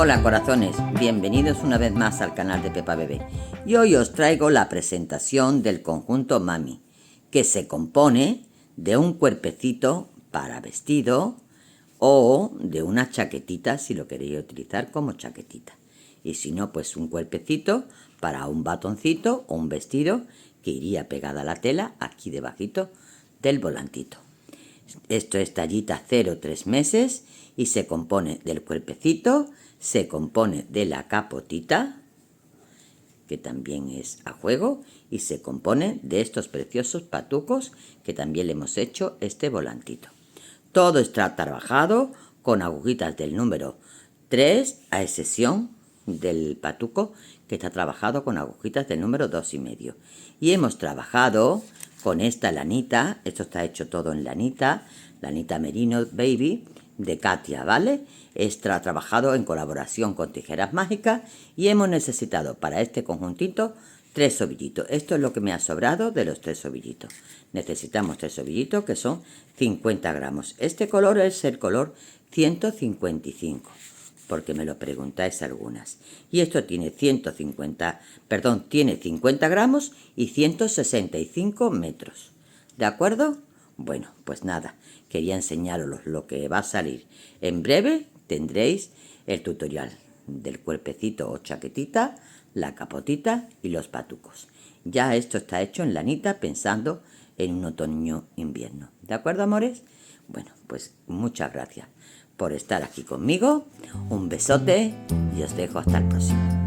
Hola corazones, bienvenidos una vez más al canal de Pepa Bebé. Y hoy os traigo la presentación del conjunto Mami, que se compone de un cuerpecito para vestido o de una chaquetita si lo queréis utilizar como chaquetita. Y si no, pues un cuerpecito para un batoncito o un vestido que iría pegada a la tela aquí debajito del volantito. Esto es tallita 0-3 meses y se compone del cuerpecito, se compone de la capotita, que también es a juego, y se compone de estos preciosos patucos que también le hemos hecho este volantito. Todo está trabajado con agujitas del número 3, a excepción del patuco que está trabajado con agujitas del número 2,5. Y hemos trabajado con esta lanita, esto está hecho todo en lanita Merino Baby de Katia, ¿vale? Está trabajado en colaboración con Tijeras Mágicas y hemos necesitado para este conjuntito 3 ovillitos. Esto es lo que me ha sobrado de los 3 ovillitos. Necesitamos 3 ovillitos que son 50 gramos. Este color es el color 155, porque me lo preguntáis algunas. Y esto tiene tiene 50 gramos y 165 metros. ¿De acuerdo? Bueno, pues nada, quería enseñaros lo que va a salir. En breve tendréis el tutorial del cuerpecito o chaquetita, la capotita y los patucos. Ya esto está hecho en lanita pensando en un otoño-invierno. ¿De acuerdo, amores? Bueno, pues muchas gracias por estar aquí conmigo. Un besote y os dejo hasta el próximo.